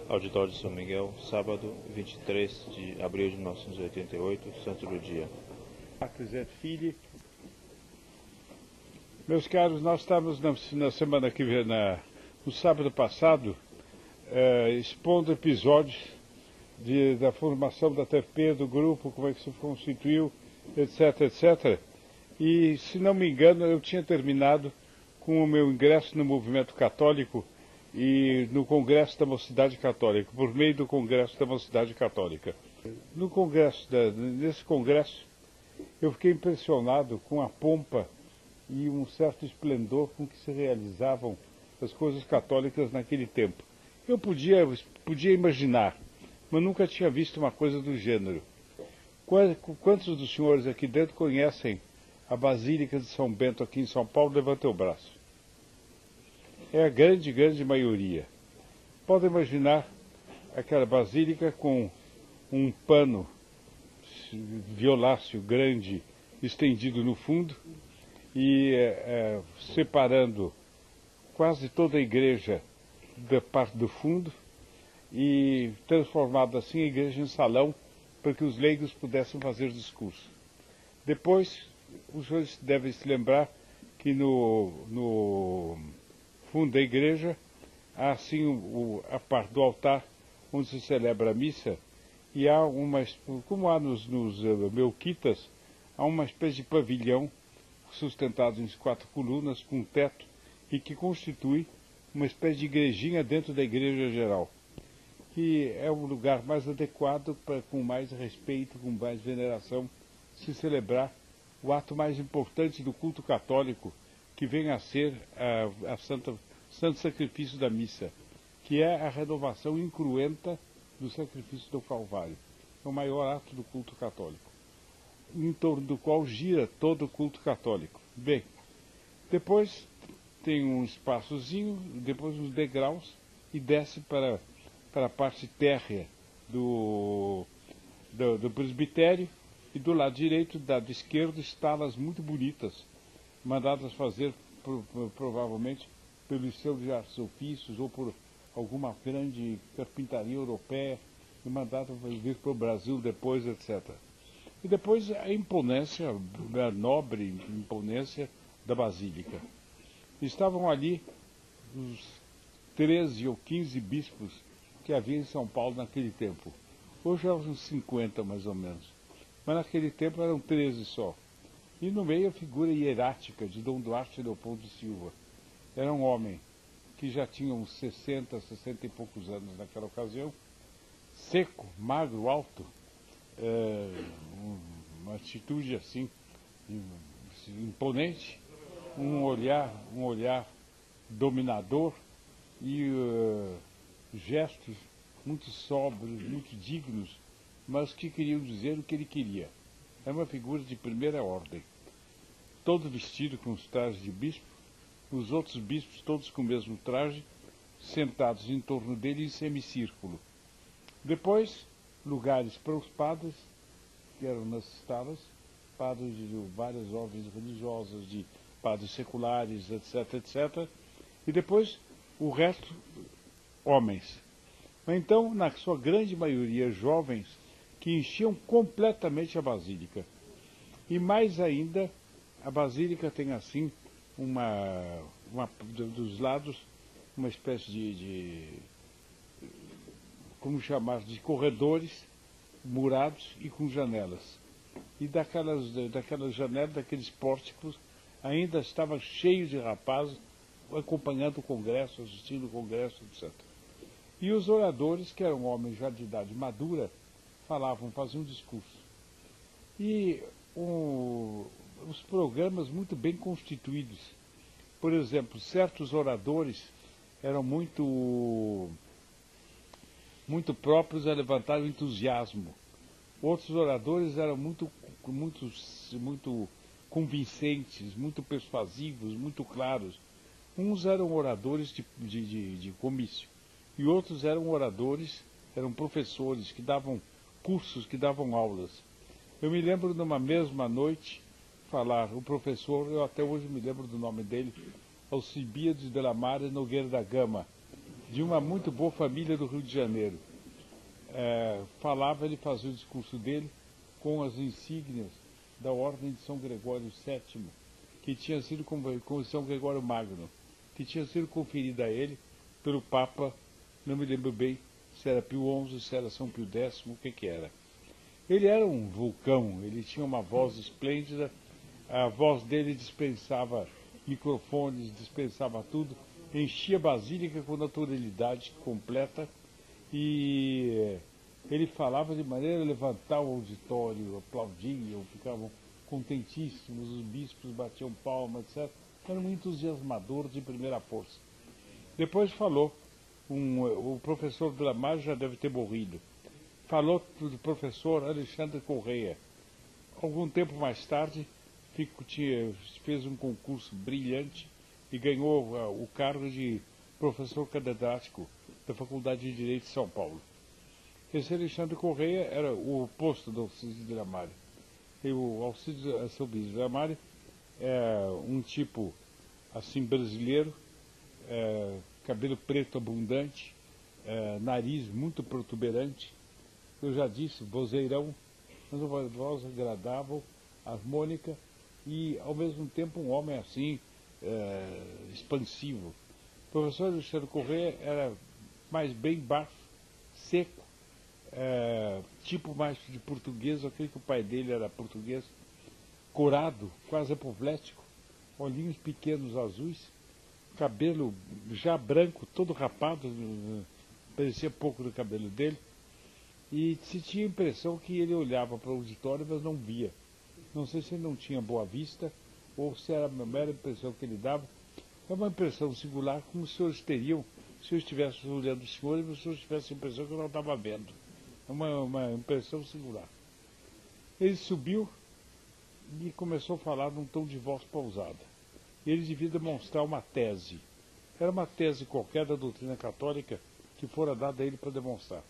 Auditório de São Miguel, sábado, 23 de abril de 1988, santo do dia. Zé Filho. Meus caros, nós estávamos na semana que vem, no sábado passado, expondo episódios da formação da TFP, do grupo, como é que se constituiu, etc, etc. E, se não me engano, eu tinha terminado com o meu ingresso no movimento católico e no Congresso da Mocidade Católica, por meio do Congresso da Mocidade Católica. Nesse congresso, eu fiquei impressionado com a pompa e um certo esplendor com que se realizavam as coisas católicas naquele tempo. Eu podia imaginar, mas nunca tinha visto uma coisa do gênero. Quantos dos senhores aqui dentro conhecem a Basílica de São Bento aqui em São Paulo? Levanta o braço. É a grande, grande maioria. Podem imaginar aquela basílica com um pano violáceo grande estendido no fundo e separando quase toda a igreja da parte do fundo e transformado assim a igreja em salão para que os leigos pudessem fazer discurso. Depois, os senhores devem se lembrar que no fundo da igreja há assim a parte do altar onde se celebra a missa e há como há nos melquitas, há uma espécie de pavilhão sustentado em 4 colunas com teto e que constitui uma espécie de igrejinha dentro da igreja geral, que é o lugar mais adequado para, com mais respeito, com mais veneração, se celebrar o ato mais importante do culto católico, que vem a ser santo sacrifício da missa, que é a renovação incruenta do sacrifício do Calvário. É o maior ato do culto católico, em torno do qual gira todo o culto católico. Bem, depois tem um espaçozinho, depois uns degraus, e desce para a parte térrea do presbitério, e do lado direito, do lado esquerdo, estalas muito bonitas, mandadas fazer provavelmente pelo Liceu de Artes e Ofícios ou por alguma grande carpintaria europeia e mandada vir para o Brasil depois, etc. E depois a imponência, a nobre imponência da Basílica. Estavam ali os 13 ou 15 bispos que havia em São Paulo naquele tempo. Hoje eram uns 50 mais ou menos, mas naquele tempo eram 13 só. E no meio a figura hierática de Dom Duarte Leopoldo de Silva. Era um homem que já tinha uns 60 e poucos anos naquela ocasião, seco, magro, alto, uma atitude assim, imponente, um olhar dominador e gestos muito sóbrios, muito dignos, mas que queriam dizer o que ele queria. É uma figura de primeira ordem, todo vestido com os trajes de bispo, os outros bispos todos com o mesmo traje, sentados em torno dele em semicírculo. Depois, lugares para os padres, que eram nas estalas, padres de várias ordens religiosas, de padres seculares, etc, etc. E depois, o resto, homens. Mas então, na sua grande maioria, jovens, que enchiam completamente a Basílica. E mais ainda, a Basílica tem assim, dos lados, uma espécie como chamar, de corredores murados e com janelas. E daquelas janelas, daqueles pórticos, ainda estava cheio de rapazes acompanhando o Congresso, assistindo o Congresso, etc. E os oradores, que eram homens já de idade madura, faziam um discurso. E os programas muito bem constituídos. Por exemplo, certos oradores eram muito próprios a levantar o entusiasmo. Outros oradores eram muito convincentes, muito persuasivos, muito claros. Uns eram oradores de comício e outros eram professores que davam cursos, que davam aulas. Eu me lembro numa mesma noite o professor, eu até hoje me lembro do nome dele, Alcibiades de la Mare Nogueira da Gama, de uma muito boa família do Rio de Janeiro. Ele fazia o discurso dele com as insígnias da Ordem de São Gregório VII, que tinha sido com São Gregório Magno, que tinha sido conferida a ele pelo Papa, não me lembro bem se era Pio XI, se era São Pio X, o que era. Ele era um vulcão, ele tinha uma voz esplêndida, a voz dele dispensava microfones, dispensava tudo, enchia a Basílica com naturalidade completa e ele falava de maneira a levantar o auditório, aplaudiam, ficavam contentíssimos, os bispos batiam palmas, etc. Era um entusiasmador de primeira força. Depois falou, o professor Dramar já deve ter morrido, falou do professor Alexandre Correia. Algum tempo mais tarde, fez um concurso brilhante e ganhou o cargo de professor catedrático da Faculdade de Direito de São Paulo. Esse Alexandre Correia era o oposto do Alcides de Ramalho. O Alcides Sobis de Ramalho é um tipo assim brasileiro, cabelo preto abundante, nariz muito protuberante, eu já disse, vozeirão, mas uma voz agradável, harmônica e ao mesmo tempo um homem assim expansivo. O professor Alexandre Correia era mais bem baixo, seco, tipo mais de português, eu creio que o pai dele era português, corado, quase apoplético, olhinhos pequenos azuis, cabelo já branco, todo rapado, parecia pouco do cabelo dele, e se tinha a impressão que ele olhava para o auditório, mas não via. Não sei se ele não tinha boa vista, ou se era a mera impressão que ele dava. É uma impressão singular, como os senhores teriam, se eu estivesse olhando o senhor e os senhores tivessem a impressão que eu não estava vendo. É uma impressão singular. Ele subiu e começou a falar num tom de voz pausada. Ele devia demonstrar uma tese. Era uma tese qualquer da doutrina católica que fora dada a ele para demonstrar.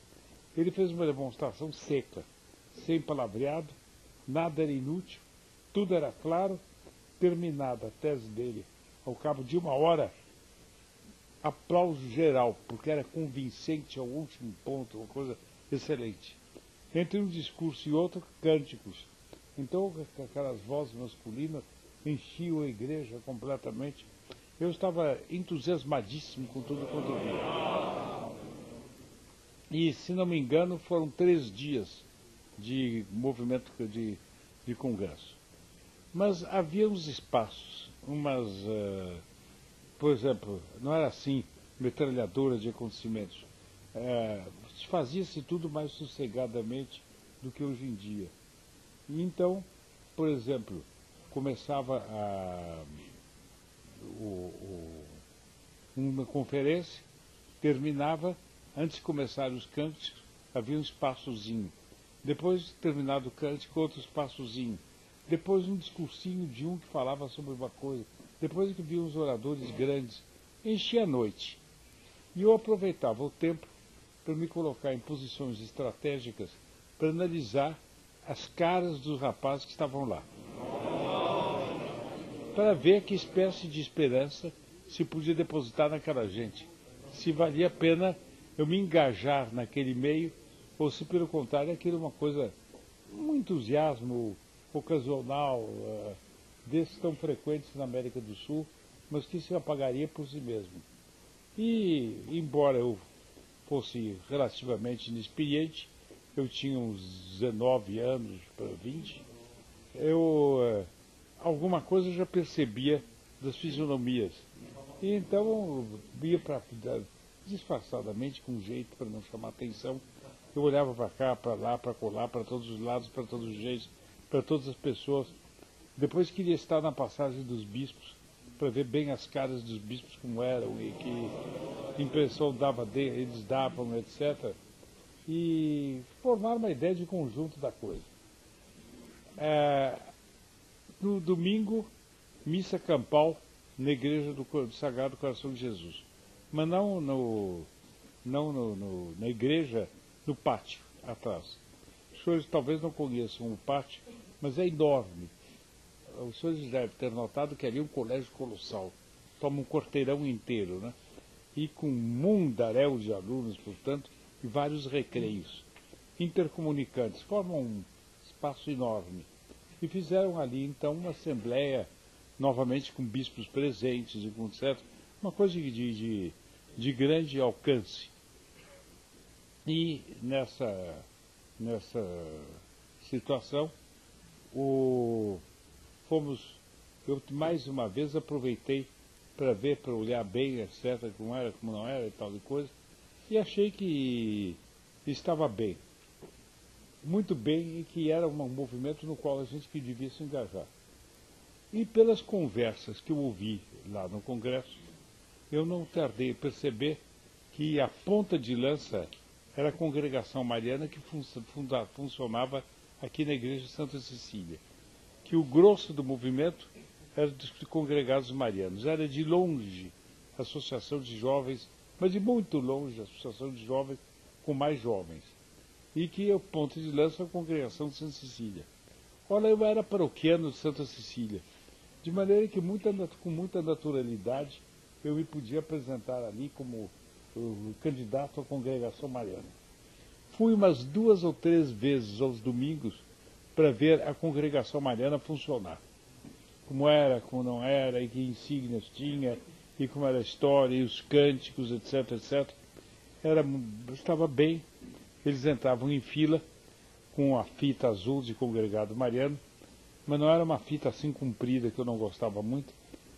Ele fez uma demonstração seca, sem palavreado, nada era inútil, tudo era claro. Terminada a tese dele, ao cabo de 1 hora, aplauso geral, porque era convincente ao último ponto, uma coisa excelente. Entre um discurso e outro, cânticos. Então, aquelas vozes masculinas enchiam a igreja completamente. Eu estava entusiasmadíssimo com tudo quanto eu via. E, se não me engano, foram 3 dias de movimento de congresso. Mas havia uns espaços, por exemplo, não era assim, metralhadora de acontecimentos. Fazia-se tudo mais sossegadamente do que hoje em dia. E então, por exemplo, começava uma conferência, terminava, antes de começar os cânticos, havia um espaçozinho. Depois, terminado o cântico, outro espaçozinho. Depois um discursinho de um que falava sobre uma coisa. Depois que vi uns oradores grandes. Enchia a noite. E eu aproveitava o tempo para me colocar em posições estratégicas para analisar as caras dos rapazes que estavam lá. Para ver que espécie de esperança se podia depositar naquela gente. Se valia a pena eu me engajar naquele meio, ou se pelo contrário aquilo é uma coisa, um entusiasmo ocasional, desses tão frequentes na América do Sul, mas que se apagaria por si mesmo. E, embora eu fosse relativamente inexperiente, eu tinha uns 19 anos para 20, alguma coisa eu já percebia das fisionomias. E então eu ia disfarçadamente, com jeito para não chamar atenção, eu olhava para cá, para lá, para colar, para todos os lados, para todos os jeitos, para todas as pessoas. Depois queria estar na passagem dos bispos, para ver bem as caras dos bispos como eram e que impressão eles davam, etc. E formar uma ideia de conjunto da coisa. No domingo, missa campal na igreja do Sagrado Coração de Jesus. Mas não na igreja, no pátio, atrás. Os senhores talvez não conheçam o pátio, mas é enorme. Os senhores devem ter notado que ali é um colégio colossal. Toma um quarteirão inteiro, né? e com um mundaréu de alunos, portanto, e vários recreios intercomunicantes, formam um espaço enorme. E fizeram ali, então, uma assembleia, novamente com bispos presentes e com certo, uma coisa de grande alcance. E nessa situação, eu mais uma vez aproveitei para ver, para olhar bem, etc., como era, como não era e tal de coisa, e achei que estava bem, muito bem, e que era um movimento no qual a gente que devia se engajar. E pelas conversas que eu ouvi lá no Congresso, eu não tardei a perceber que a ponta de lança era a congregação mariana que funcionava aqui na igreja de Santa Cecília, que o grosso do movimento era dos congregados marianos, era de longe a associação de jovens, mas de muito longe a associação de jovens com mais jovens, e que a ponta de lança é a congregação de Santa Cecília. Olha, eu era paroquiano de Santa Cecília, de maneira que com muita naturalidade eu me podia apresentar ali como candidato à congregação mariana. Fui umas 2 ou 3 vezes aos domingos para ver a congregação mariana funcionar. Como era, como não era, e que insígnias tinha, e como era a história, e os cânticos, etc, etc. Estava bem. Eles entravam em fila com a fita azul de congregado mariano, mas não era uma fita assim comprida, que eu não gostava muito,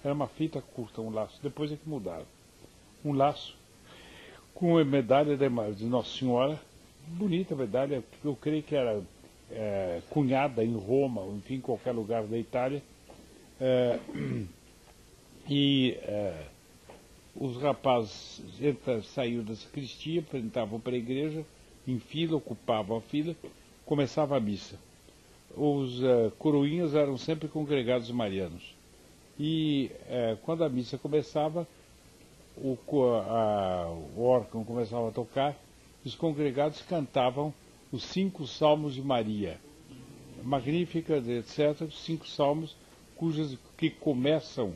era uma fita curta, um laço. Depois é que mudaram. Um laço com a medalha de Nossa Senhora, bonita medalha, eu creio que era cunhada em Roma, ou enfim, em qualquer lugar da Itália. Os rapazes saíram da sacristia, entravam para a igreja, em fila, ocupavam a fila, começava a missa. Os coroinhas eram sempre congregados marianos. E quando a missa começava, o órgão começava a tocar, os congregados cantavam os 5 salmos de Maria, Magnífica, etc., os 5 salmos que começam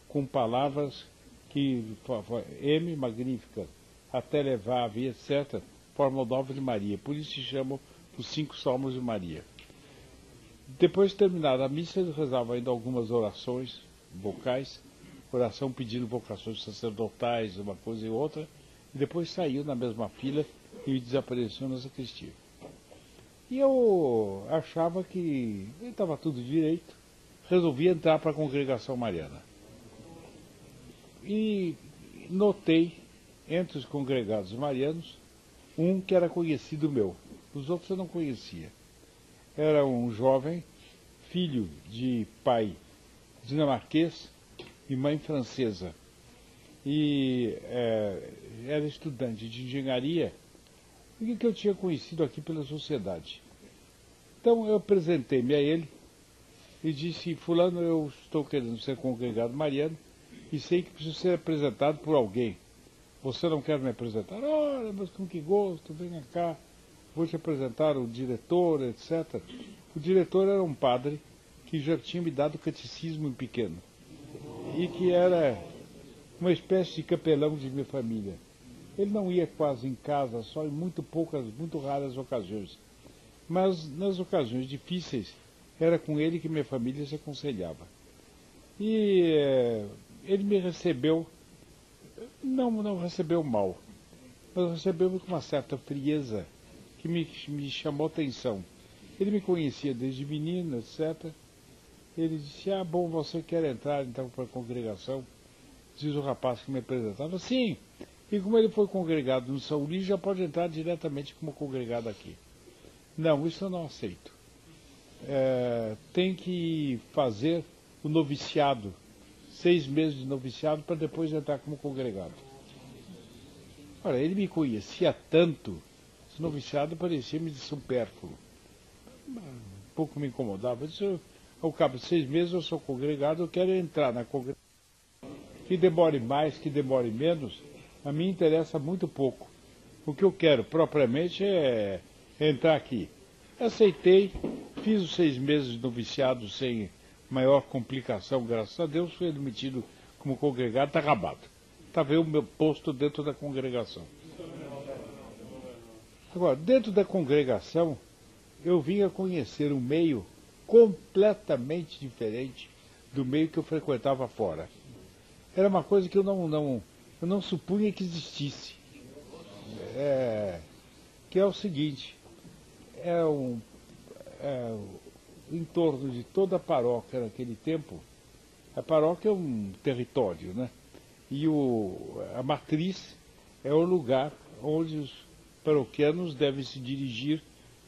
com palavras que M, Magnífica, até levar, etc., forma o nome de Maria. Por isso se chamam os 5 salmos de Maria. Depois de terminada a missa, eles rezavam ainda algumas orações vocais, oração pedindo vocações sacerdotais, uma coisa e outra, e depois saiu na mesma fila e desapareceu na sacristia. E eu achava que estava tudo direito, resolvi entrar para a congregação mariana. E notei, entre os congregados marianos, um que era conhecido meu, os outros eu não conhecia. Era um jovem, filho de pai dinamarquês e mãe francesa. E era estudante de engenharia, e que eu tinha conhecido aqui pela sociedade. Então eu apresentei-me a ele e disse: fulano, eu estou querendo ser congregado mariano e sei que preciso ser apresentado por alguém. Você não quer me apresentar? Olha, mas com que gosto, venha cá, vou te apresentar o diretor, etc. O diretor era um padre que já tinha me dado catecismo em pequeno e que era uma espécie de capelão de minha família. Ele não ia quase em casa, só em muito raras ocasiões. Mas nas ocasiões difíceis, era com ele que minha família se aconselhava. E ele me recebeu, não recebeu mal, mas recebeu com uma certa frieza que me chamou atenção. Ele me conhecia desde menino, etc. Ele disse: bom, você quer entrar então para a congregação? Diz o rapaz que me apresentava. Sim, e como ele foi congregado no São Luís, já pode entrar diretamente como congregado aqui. Não, isso eu não aceito. Tem que fazer o noviciado, 6 meses de noviciado, para depois entrar como congregado. Olha, ele me conhecia tanto, esse noviciado parecia-me de supérfluo. Um pouco me incomodava. Eu disse: ao cabo de 6 meses eu sou congregado, eu quero entrar na congregação. Que demore mais, que demore menos, a mim interessa muito pouco. O que eu quero propriamente é entrar aqui. Aceitei, fiz os 6 meses de noviciado sem maior complicação, graças a Deus, fui admitido como congregado, está acabado. estava eu meu posto dentro da congregação. Agora, dentro da congregação, eu vinha conhecer um meio completamente diferente do meio que eu frequentava fora. Era uma coisa que eu não supunha que existisse. Que é o seguinte, em torno de toda a paróquia naquele tempo, a paróquia é um território, né? E a matriz é o lugar onde os paroquianos devem se dirigir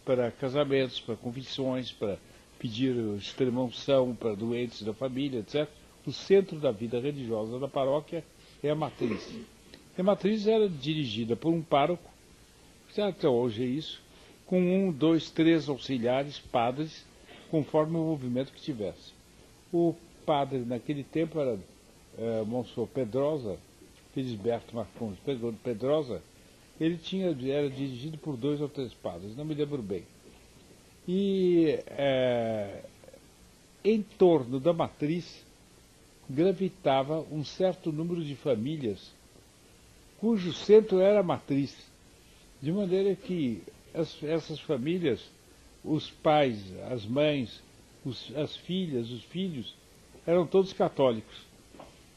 para casamentos, para confissões, para pedir extrema-unção para doentes da família, etc. O centro da vida religiosa da paróquia é a matriz. E a matriz era dirigida por um pároco, até hoje é isso, com 1, 2, 3 auxiliares, padres, conforme o movimento que tivesse. O padre naquele tempo era Monsenhor Pedrosa, Felisberto Marcondes Pedrosa. Ele era dirigido por 2 ou 3 padres, não me lembro bem. E em torno da matriz gravitava um certo número de famílias cujo centro era a matriz, de maneira que essas famílias, os pais, as mães, as filhas, os filhos, eram todos católicos.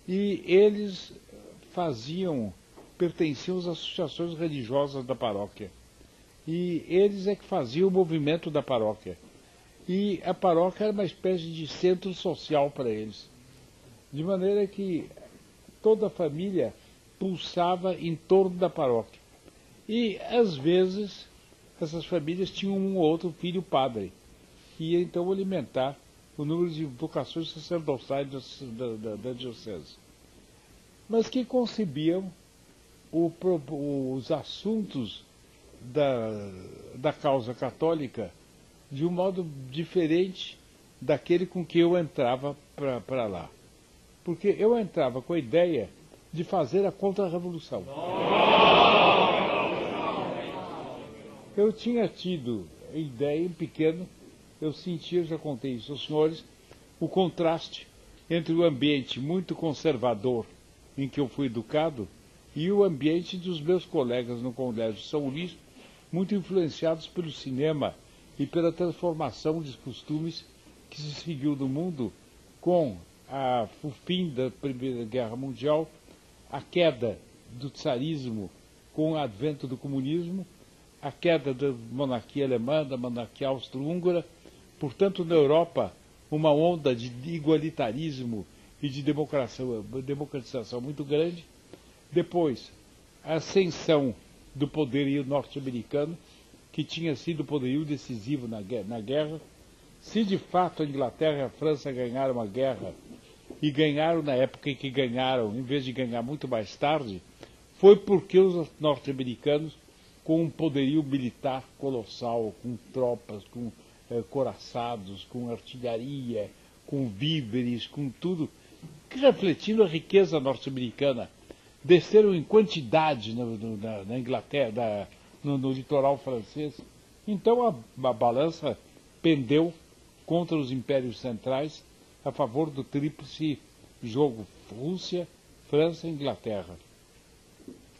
E eles pertenciam às associações religiosas da paróquia. E eles é que faziam o movimento da paróquia. E a paróquia era uma espécie de centro social para eles. De maneira que toda a família pulsava em torno da paróquia. E, às vezes, essas famílias tinham um ou outro filho padre, que ia então alimentar o número de vocações sacerdotais da diocese. Mas que concebiam os assuntos da causa católica de um modo diferente daquele com que eu entrava para lá. Porque eu entrava com a ideia de fazer a contra-revolução. Eu tinha tido a ideia em pequeno, eu sentia, já contei isso aos senhores, o contraste entre o ambiente muito conservador em que eu fui educado e o ambiente dos meus colegas no Colégio São Luís, muito influenciados pelo cinema e pela transformação de costumes que se seguiu no mundo com o fim da Primeira Guerra Mundial, a queda do tsarismo com o advento do comunismo, a queda da monarquia alemã, da monarquia austro-húngara, portanto, na Europa, uma onda de igualitarismo e de democratização muito grande. Depois, a ascensão do poderio norte-americano, que tinha sido o poderio decisivo na guerra. Se de fato a Inglaterra e a França ganharam a guerra, e ganharam na época em que ganharam, em vez de ganhar muito mais tarde, foi porque os norte-americanos, com um poderio militar colossal, com tropas, com coraçados, com artilharia, com víveres, com tudo, refletindo a riqueza norte-americana, desceram em quantidade na Inglaterra, no litoral francês. Então a balança pendeu contra os impérios centrais a favor do tríplice jogo Rússia, França e Inglaterra.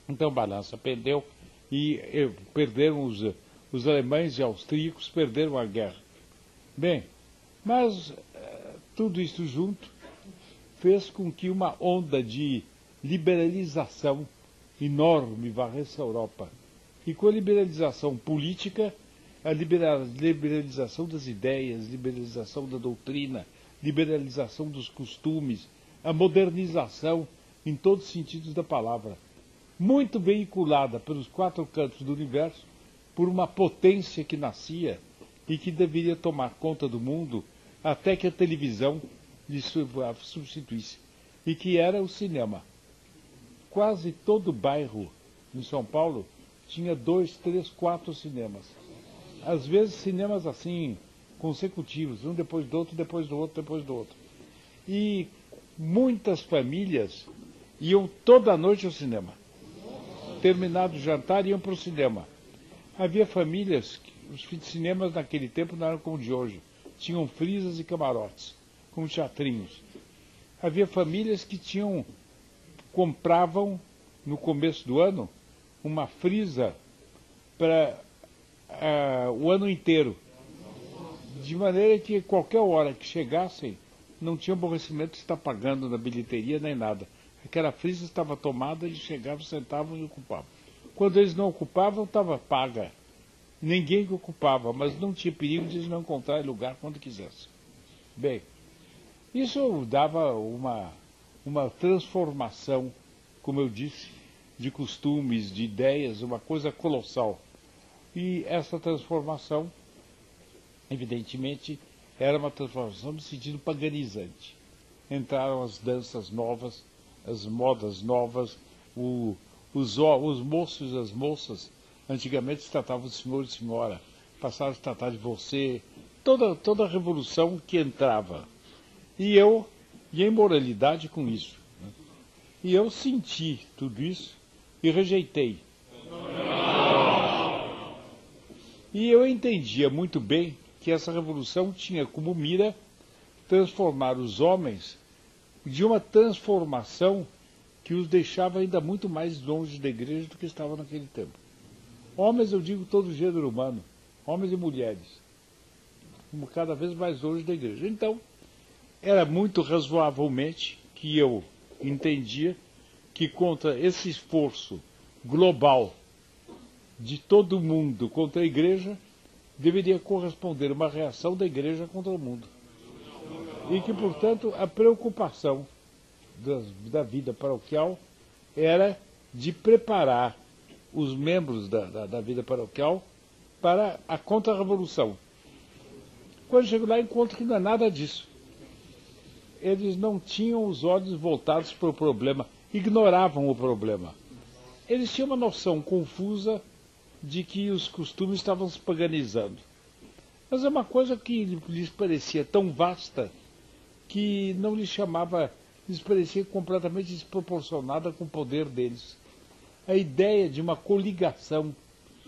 Então a balança pendeu e perderam os alemães e austríacos, perderam a guerra. Bem, mas tudo isso junto fez com que uma onda de liberalização enorme varresse a Europa. E com a liberalização política, a liberalização das ideias, liberalização da doutrina, liberalização dos costumes, a modernização em todos os sentidos da palavra, muito veiculada pelos 4 cantos do universo, por uma potência que nascia e que deveria tomar conta do mundo até que a televisão lhe substituísse, e que era o cinema. Quase todo bairro em São Paulo tinha 2, 3, 4 cinemas. Às vezes cinemas assim, consecutivos, um depois do outro, depois do outro, depois do outro. E muitas famílias iam toda noite ao cinema. Terminado o jantar, iam para o cinema. Havia famílias, os cinemas naquele tempo não eram como de hoje. Tinham frisas e camarotes, como teatrinhos. Havia famílias que tinham compravam, no começo do ano, uma frisa para o ano inteiro. De maneira que qualquer hora que chegassem, não tinha aborrecimento de estar pagando na bilheteria nem nada. Aquela frisa estava tomada, eles chegavam, sentavam e ocupavam. Quando eles não ocupavam, estava paga. Ninguém que ocupava, mas não tinha perigo de eles não encontrarem lugar quando quisessem. Bem, isso dava uma transformação, como eu disse, de costumes, de ideias, uma coisa colossal. E essa transformação, evidentemente, era uma transformação no sentido paganizante. Entraram as danças novas, as modas novas, os moços e as moças, antigamente se tratavam de senhor e senhora, passaram a se tratar de você, toda a revolução que entrava. E a imoralidade com isso. Né? E eu senti tudo isso e rejeitei. E eu entendia muito bem que essa revolução tinha como mira transformar os homens de uma transformação que os deixava ainda muito mais longe da igreja do que estava naquele tempo. Homens, eu digo todo o gênero humano, homens e mulheres, cada vez mais longe da igreja. Então, era muito razoavelmente que eu entendia que contra esse esforço global de todo mundo contra a igreja, deveria corresponder uma reação da igreja contra o mundo. E que, portanto, a preocupação da vida paroquial era de preparar os membros da vida paroquial para a contra-revolução. Quando chego lá, encontro que não é nada disso. Eles não tinham os olhos voltados para o problema, ignoravam o problema. Eles tinham uma noção confusa de que os costumes estavam se paganizando. Mas é uma coisa que lhes parecia tão vasta que não lhes chamava, lhes parecia completamente desproporcionada com o poder deles. A ideia de uma coligação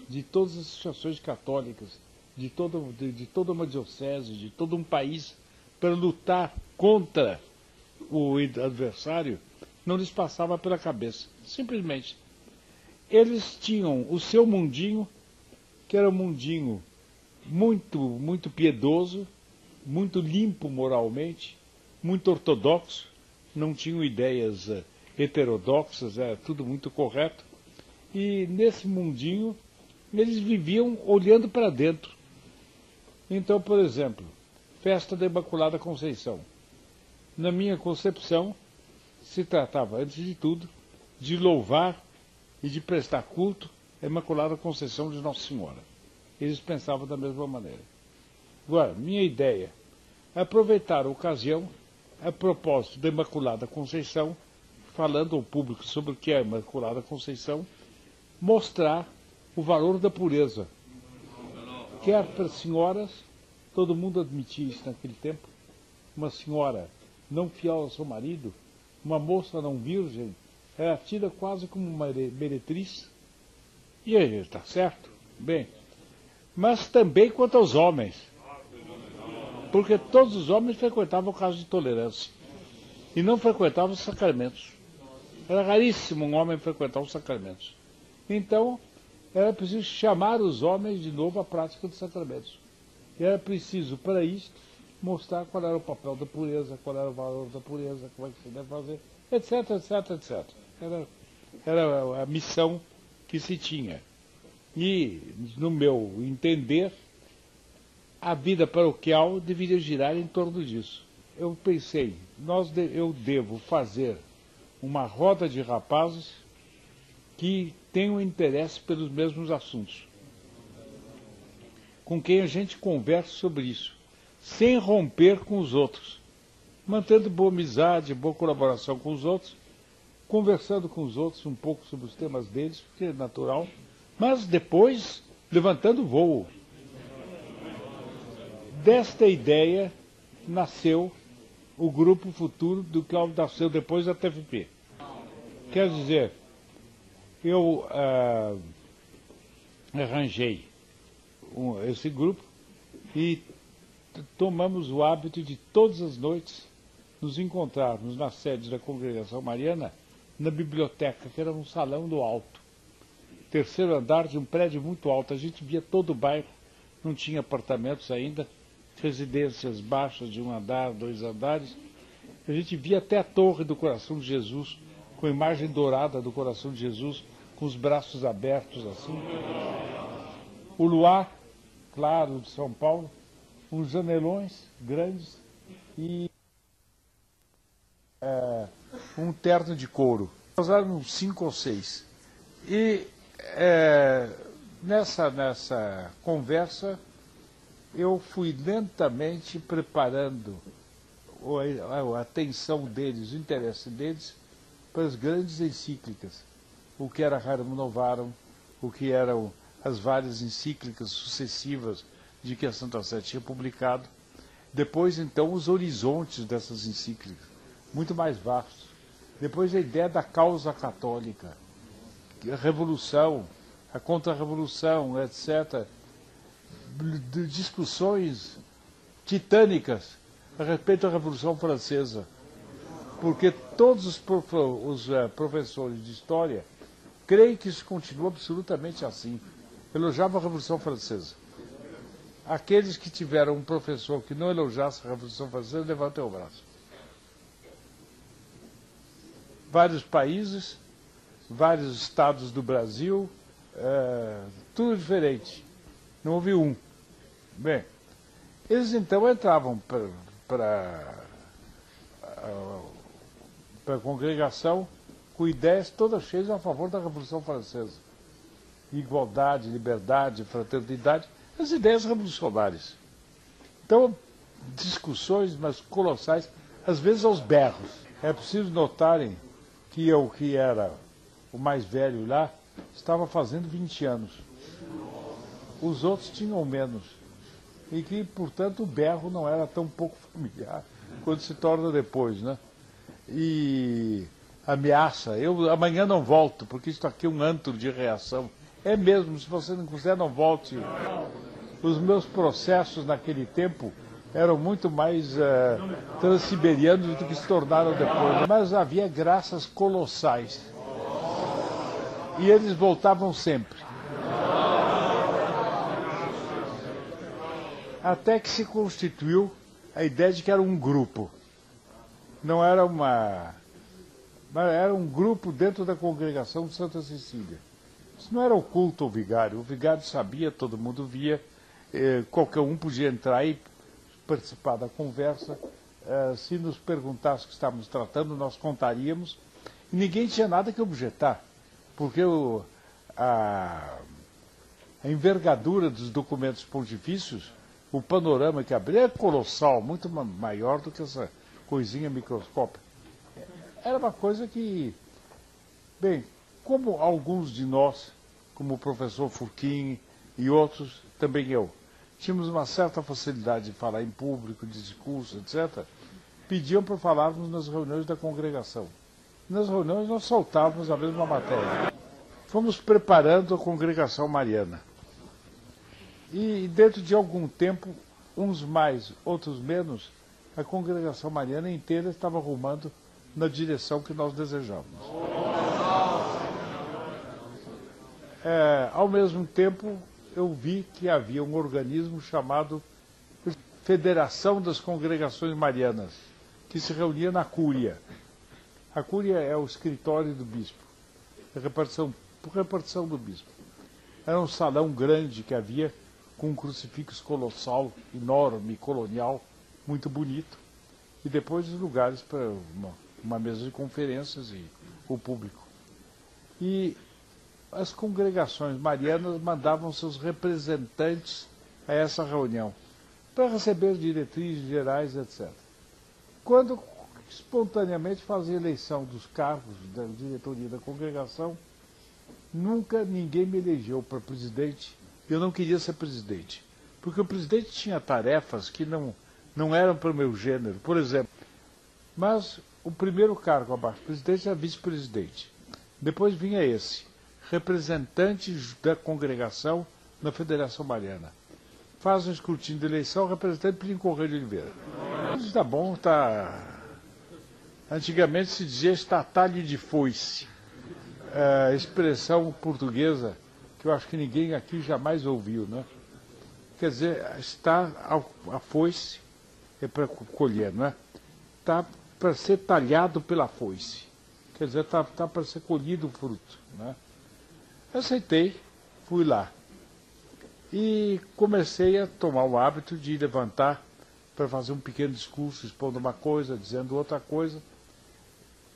de todas as associações católicas, de toda uma diocese, de todo um país, para lutar contra o adversário, não lhes passava pela cabeça. Simplesmente. Eles tinham o seu mundinho, que era um mundinho muito piedoso, muito limpo moralmente, muito ortodoxo, não tinham ideias heterodoxas, era tudo muito correto. E nesse mundinho, eles viviam olhando para dentro. Então, por exemplo, festa da Imaculada Conceição. Na minha concepção, se tratava, antes de tudo, de louvar e de prestar culto à Imaculada Conceição de Nossa Senhora. Eles pensavam da mesma maneira. Agora, minha ideia é aproveitar a ocasião, a propósito da Imaculada Conceição, falando ao público sobre o que é a Imaculada Conceição, mostrar o valor da pureza. Quer para senhoras, todo mundo admitia isso naquele tempo, uma senhora não fiel ao seu marido, uma moça não virgem, era tida quase como uma meretriz. E aí, está certo? Bem, mas também quanto aos homens. Porque todos os homens frequentavam o caso de tolerância. E não frequentavam os sacramentos. Era raríssimo um homem frequentar os sacramentos. Então, era preciso chamar os homens de novo à prática dos sacramentos. E era preciso, para isso, mostrar qual era o papel da pureza, qual era o valor da pureza, como é que se deve fazer, etc, etc, etc. Era a missão que se tinha. E, no meu entender, a vida paroquial deveria girar em torno disso. Eu pensei, eu devo fazer uma roda de rapazes que tenham interesse pelos mesmos assuntos, com quem a gente converse sobre isso, sem romper com os outros, mantendo boa amizade, boa colaboração com os outros, conversando com os outros um pouco sobre os temas deles, porque é natural, mas depois levantando voo. Desta ideia nasceu o Grupo Futuro, do que nasceu depois da TFP. Quer dizer, eu arranjei esse grupo e tomamos o hábito de todas as noites nos encontrarmos na sede da Congregação Mariana na biblioteca, que era um salão do alto. Terceiro andar de um prédio muito alto. A gente via todo o bairro, não tinha apartamentos ainda, residências baixas de um andar, 2 andares. A gente via até a torre do Coração de Jesus, com a imagem dourada do Coração de Jesus, com os braços abertos assim. O luar claro de São Paulo, uns janelões grandes e um terno de couro. Nós éramos 5 ou 6. E nessa conversa eu fui lentamente preparando a atenção deles, o interesse deles para as grandes encíclicas. O que era Rerum Novarum, o que eram as várias encíclicas sucessivas de que a Santa Sé tinha publicado. Depois, então, os horizontes dessas encíclicas, muito mais vastos. Depois, a ideia da causa católica, a revolução, a contra-revolução, etc. De discussões titânicas a respeito da Revolução Francesa. Porque todos os professores de história creem que isso continua absolutamente assim. Elogiavam a Revolução Francesa. Aqueles que tiveram um professor que não elogiasse a Revolução Francesa, levantem o braço. Vários países, vários estados do Brasil, tudo diferente. Não houve um. Bem, eles então entravam para a congregação com ideias todas cheias a favor da Revolução Francesa. Igualdade, liberdade, fraternidade, as ideias revolucionárias. Então, discussões, mas colossais, às vezes aos berros. É preciso notarem que eu, que era o mais velho lá, estava fazendo 20 anos. Os outros tinham menos. E que, portanto, o berro não era tão pouco familiar quando se torna depois, né? E ameaça, eu amanhã não volto, porque isso aqui é um antro de reação. É mesmo, se você não quiser, não volte. Os meus processos naquele tempo eram muito mais transiberianos do que se tornaram depois. Mas havia graças colossais. E eles voltavam sempre. Até que se constituiu a ideia de que era um grupo. Não era era um grupo dentro da congregação de Santa Cecília. Isso não era o culto ao vigário. O vigário sabia, todo mundo via, qualquer um podia entrar e participar da conversa. Se nos perguntasse o que estávamos tratando, nós contaríamos. E ninguém tinha nada que objetar, porque a envergadura dos documentos pontifícios, o panorama que abria é colossal, muito maior do que essa coisinha microscópica. Era uma coisa que, bem, como alguns de nós, como o professor Furquim e outros, também eu, tínhamos uma certa facilidade de falar em público, de discurso, etc., pediam para falarmos nas reuniões da congregação. Nas reuniões nós soltávamos a mesma matéria. Fomos preparando a congregação mariana. E dentro de algum tempo, uns mais, outros menos, a congregação mariana inteira estava rumando na direção que nós desejávamos. Ao mesmo tempo, eu vi que havia um organismo chamado Federação das Congregações Marianas, que se reunia na Cúria. A Cúria é o escritório do bispo, por repartição do bispo. Era um salão grande que havia, com um crucifixo colossal, enorme, colonial, muito bonito, e depois os lugares para uma mesa de conferências e o público. E as congregações marianas mandavam seus representantes a essa reunião, para receber diretrizes gerais, etc. Quando espontaneamente fazia eleição dos cargos da diretoria da congregação, nunca ninguém me elegeu para presidente. Eu não queria ser presidente, porque o presidente tinha tarefas que não eram para o meu gênero, por exemplo. Mas o primeiro cargo abaixo do presidente era vice-presidente. Depois vinha esse, representante da congregação na Federação Mariana. Faz um escrutínio de eleição, representante Plínio Corrêa de Oliveira. Está bom, Antigamente se dizia estatalho de foice, expressão portuguesa que eu acho que ninguém aqui jamais ouviu, né? Quer dizer, está a foice é para colher, não é? Está para ser talhado pela foice. Quer dizer, está para ser colhido o fruto, né? Aceitei, fui lá. E comecei a tomar o hábito de levantar para fazer um pequeno discurso, expondo uma coisa, dizendo outra coisa.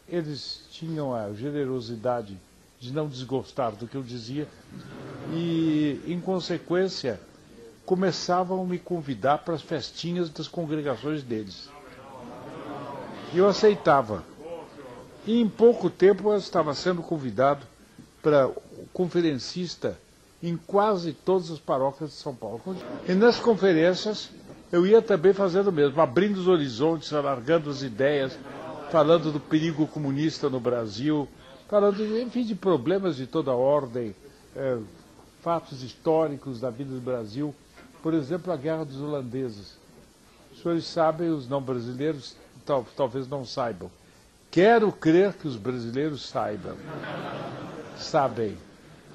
Eles tinham a generosidade de não desgostar do que eu dizia e, em consequência, começavam a me convidar para as festinhas das congregações deles. E eu aceitava. E em pouco tempo eu estava sendo convidado para conferencista em quase todas as paróquias de São Paulo. E nas conferências eu ia também fazendo o mesmo, abrindo os horizontes, alargando as ideias, falando do perigo comunista no Brasil, falando, enfim, de problemas de toda ordem, fatos históricos da vida do Brasil. Por exemplo, a Guerra dos Holandeses. Os senhores sabem, os não brasileiros talvez não saibam. Quero crer que os brasileiros sabem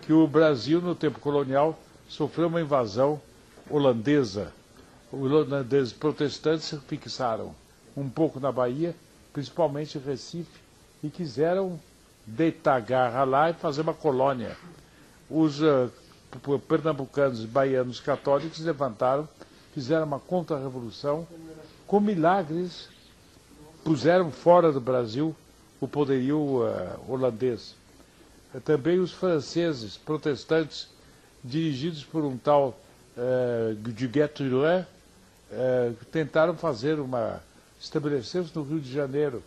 que o Brasil, no tempo colonial, sofreu uma invasão holandesa. Os holandeses protestantes se fixaram um pouco na Bahia, principalmente em Recife, e quiseram deitar garra lá e fazer uma colônia. Os pernambucanos e baianos católicos levantaram, fizeram uma contra-revolução, com milagres puseram fora do Brasil o poderio holandês. Também os franceses protestantes, dirigidos por um tal Duguay-Trouin, tentaram fazer estabelecer-se no Rio de Janeiro.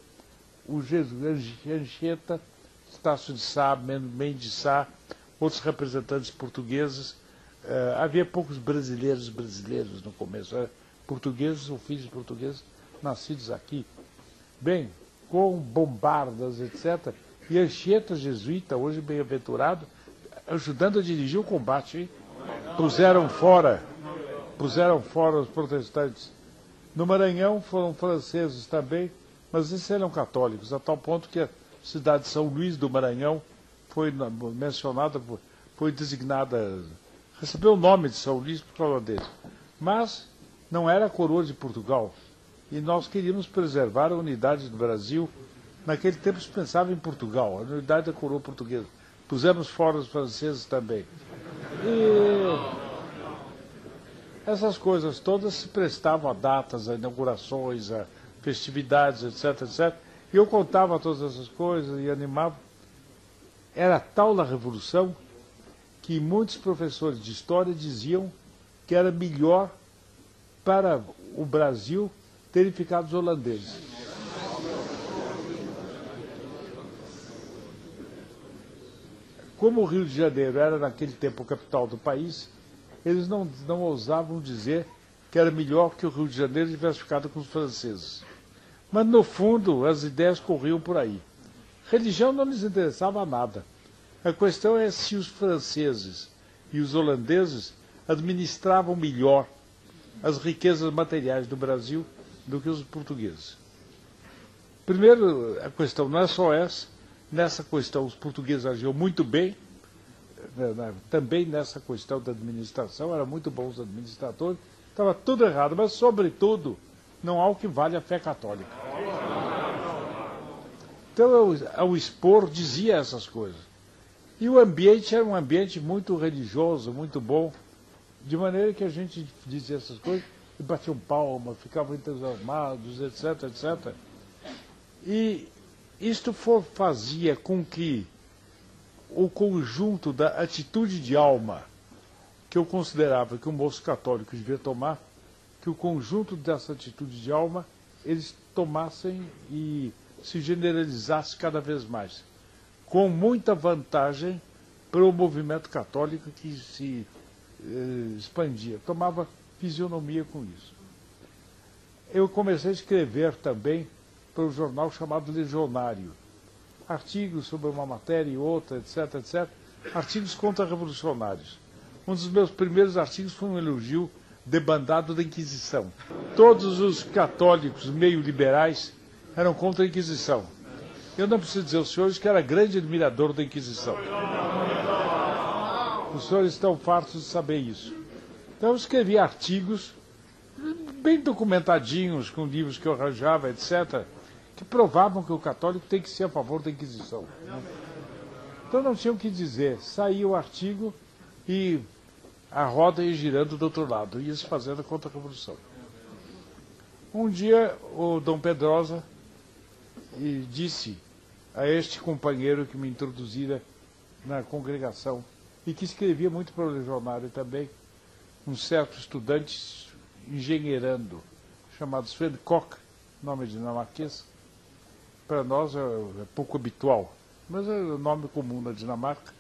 O Anchieta, Estácio de Sá, Mendes Sá, outros representantes portugueses. Havia poucos brasileiros no começo, portugueses ou filhos portugueses nascidos aqui. Bem, com bombardas, etc. E Anchieta, jesuíta, hoje bem-aventurado, ajudando a dirigir o combate. Hein? Puseram fora os protestantes. No Maranhão foram franceses também, mas esses eram católicos, a tal ponto que a cidade de São Luís do Maranhão foi mencionada, foi designada, recebeu o nome de São Luís por causa deles. Mas não era a coroa de Portugal. E nós queríamos preservar a unidade do Brasil. Naquele tempo se pensava em Portugal, a unidade da coroa portuguesa. Pusemos fora os franceses também. E essas coisas todas se prestavam a datas, a inaugurações, a festividades, etc, etc. E eu contava todas essas coisas e animava. Era tal a revolução que muitos professores de história diziam que era melhor para o Brasil terem ficado os holandeses. Como o Rio de Janeiro era naquele tempo a capital do país, eles não ousavam dizer que era melhor que o Rio de Janeiro tivesse ficado com os franceses. Mas, no fundo, as ideias corriam por aí. Religião não lhes interessava nada. A questão é se os franceses e os holandeses administravam melhor as riquezas materiais do Brasil do que os portugueses. Primeiro, a questão não é só essa. Nessa questão, os portugueses agiam muito bem. Também nessa questão da administração, eram muito bons administradores. Estava tudo errado, mas, sobretudo, não há o que vale a fé católica. Então, eu, ao expor, dizia essas coisas. E o ambiente era um ambiente muito religioso, muito bom, de maneira que a gente dizia essas coisas e batiam palmas, ficavam entusiasmados, etc, etc. E isto fazia com que o conjunto da atitude de alma que eu considerava que o moço católico devia tomar, que o conjunto dessa atitude de alma eles tomassem e se generalizasse cada vez mais, com muita vantagem para o movimento católico que se expandia, tomava fisionomia com isso. Eu comecei a escrever também para um jornal chamado Legionário, artigos sobre uma matéria e outra, etc, etc, artigos contra-revolucionários. Um dos meus primeiros artigos foi um elogio debandado da Inquisição. Todos os católicos meio liberais eram contra a Inquisição. Eu não preciso dizer aos senhores que era grande admirador da Inquisição. Os senhores estão fartos de saber isso. Então eu escrevi artigos bem documentadinhos, com livros que eu arranjava, etc., que provavam que o católico tem que ser a favor da Inquisição. Então não tinha o que dizer. Saía o artigo e a roda ia girando do outro lado, ia se fazendo a contra-revolução. Um dia o Dom Pedrosa disse a este companheiro que me introduzira na congregação e que escrevia muito para o Legionário também, um certo estudante engenheirando, chamado Sven Koch, nome dinamarquês. Para nós é pouco habitual, mas é o nome comum na Dinamarca,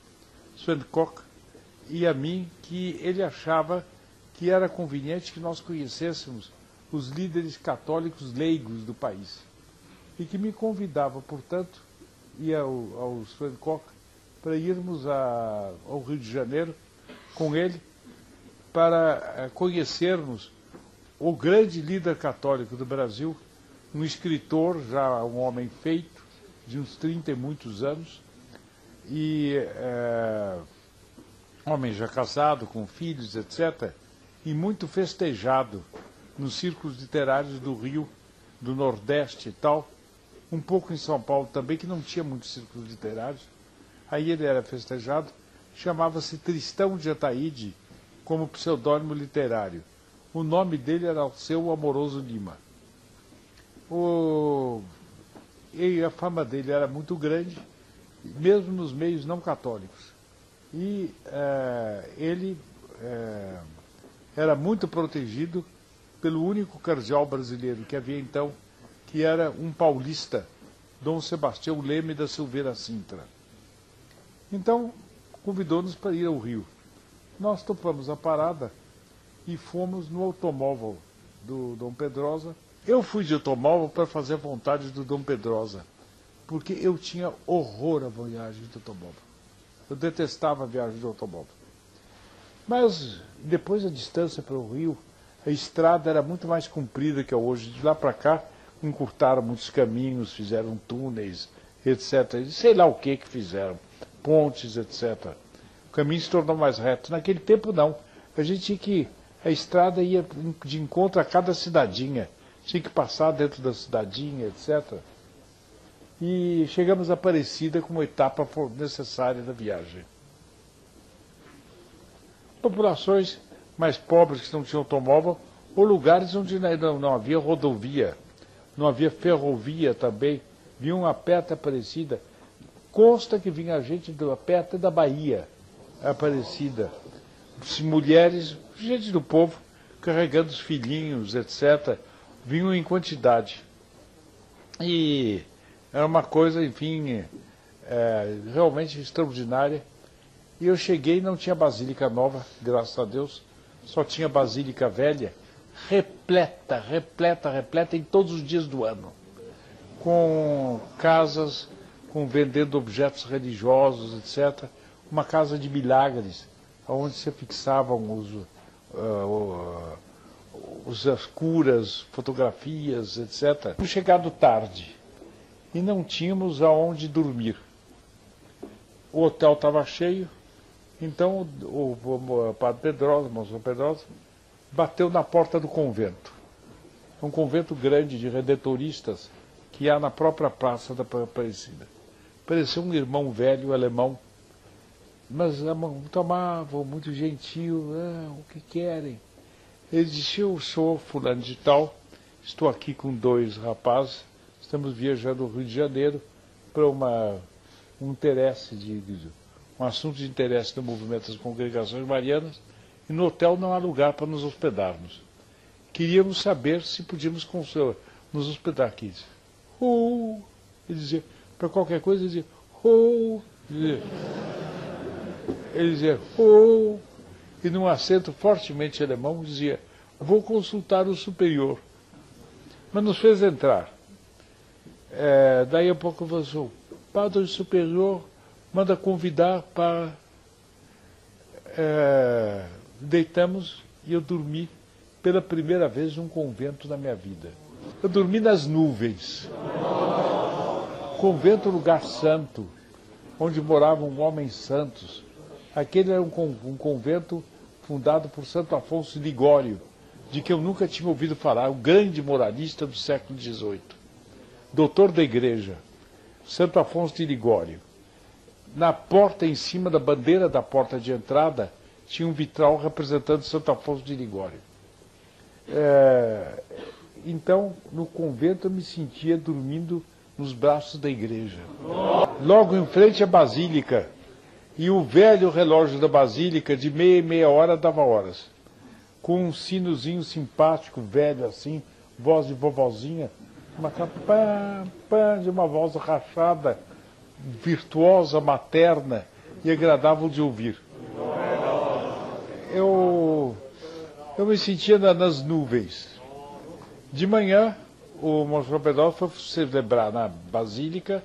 Sven Koch, e a mim que ele achava que era conveniente que nós conhecêssemos os líderes católicos leigos do país. E que me convidava, portanto, ia ao Sven Koch para irmos ao Rio de Janeiro com ele para conhecermos o grande líder católico do Brasil, um escritor, já um homem feito, de uns 30 e muitos anos, e homem já casado, com filhos, etc., e muito festejado nos círculos literários do Rio, do Nordeste e tal, um pouco em São Paulo também, que não tinha muitos círculos literários. Aí ele era festejado, chamava-se Tristão de Ataíde, como pseudônimo literário. O nome dele era Alceu Amoroso Lima. E a fama dele era muito grande, mesmo nos meios não católicos. E ele era muito protegido pelo único cardeal brasileiro que havia então, que era um paulista, Dom Sebastião Leme da Silveira Sintra. Então, convidou-nos para ir ao Rio. Nós topamos a parada e fomos no automóvel do Dom Pedrosa. Eu fui de automóvel para fazer a vontade do Dom Pedrosa, porque eu tinha horror à viagem de automóvel. Eu detestava a viagem de automóvel. Mas, depois a distância para o Rio, a estrada era muito mais comprida que a hoje. De lá para cá, encurtaram muitos caminhos, fizeram túneis, etc. E sei lá o que fizeram, pontes, etc. O caminho se tornou mais reto. Naquele tempo, não. A gente tinha que... A estrada ia de encontro a cada cidadinha. Tinha que passar dentro da cidadinha, etc. E chegamos a Aparecida como etapa necessária da viagem. Populações mais pobres que não tinham automóvel, ou lugares onde não havia rodovia, não havia ferrovia também, vinham a pé até Aparecida. Consta que vinha gente a pé até da Bahia, Aparecida. Mulheres, gente do povo, carregando os filhinhos, etc., vinham em quantidade. E era uma coisa, enfim, realmente extraordinária. E eu cheguei e não tinha basílica nova, graças a Deus, só tinha basílica velha, repleta, repleta, repleta em todos os dias do ano, com casas, vendendo objetos religiosos, etc. Uma casa de milagres, onde se fixavam as curas, fotografias, etc. Tínhamos chegado tarde e não tínhamos aonde dormir. O hotel estava cheio, então o padre Pedrosa, o monsenhor Pedrosa, bateu na porta do convento. Um convento grande de redentoristas que há na própria praça da Aparecida. Parecia um irmão velho alemão, mas muito amável, muito gentil. O que querem? Ele disse: eu sou fulano de tal, estou aqui com 2 rapazes, estamos viajando ao Rio de Janeiro para um assunto de interesse do movimento das congregações marianas, e no hotel não há lugar para nos hospedarmos. Queríamos saber se podíamos nos hospedar aqui. Ele dizia, para qualquer coisa, ele dizia, ele dizia, e num acento fortemente alemão dizia: vou consultar o superior. Mas nos fez entrar. Daí a pouco avançou: o padre superior manda convidar para... deitamos e eu dormi pela primeira vez num convento na minha vida. Eu dormi nas nuvens. convento lugar santo, onde moravam homens santos. Aquele era um convento fundado por Santo Afonso de Ligório, de que eu nunca tinha ouvido falar, o grande moralista do século XVIII, doutor da igreja, Santo Afonso de Ligório. Na porta, em cima da bandeira da porta de entrada, tinha um vitral representando Santo Afonso de Ligório. Então, no convento, eu me sentia dormindo nos braços da igreja. Logo em frente à basílica, e o velho relógio da basílica, de meia em meia hora, dava horas. Com um sinozinho simpático, velho assim, voz de vovozinha, uma pá, pá, de uma voz rachada, virtuosa, materna e agradável de ouvir. Eu me sentia nas nuvens. De manhã, o Monsenhor Pedrosa foi celebrar na Basílica,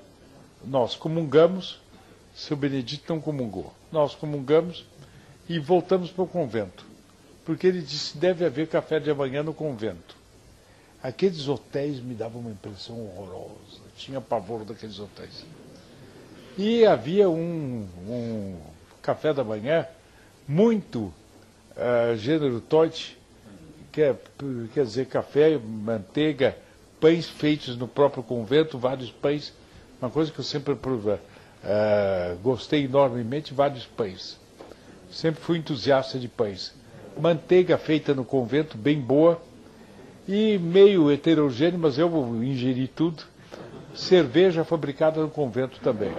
nós comungamos, seu Benedito não comungou. Nós comungamos e voltamos para o convento, porque ele disse, deve haver café de manhã no convento. Aqueles hotéis me davam uma impressão horrorosa, eu tinha pavor daqueles hotéis. E havia um café da manhã muito gênero Toit, quer dizer, café, manteiga, pães feitos no próprio convento, vários pães, uma coisa que eu sempre gostei enormemente, vários pães. Sempre fui entusiasta de pães. Manteiga feita no convento, bem boa, e meio heterogêneo, mas eu ingeri tudo. Cerveja fabricada no convento também.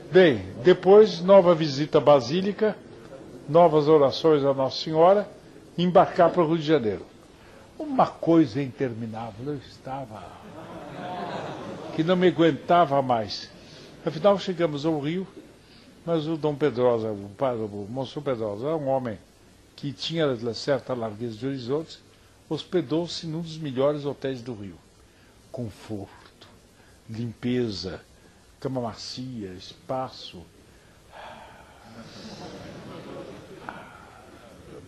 Bem, depois, nova visita à Basílica, novas orações à Nossa Senhora, embarcar para o Rio de Janeiro. Uma coisa interminável, eu estava que não me aguentava mais. Afinal, chegamos ao Rio, mas o Dom Pedrosa, o Monsenhor Pedrosa, era um homem que tinha certa largueza de horizontes, hospedou-se num dos melhores hotéis do Rio. Conforto, limpeza, cama macia, espaço.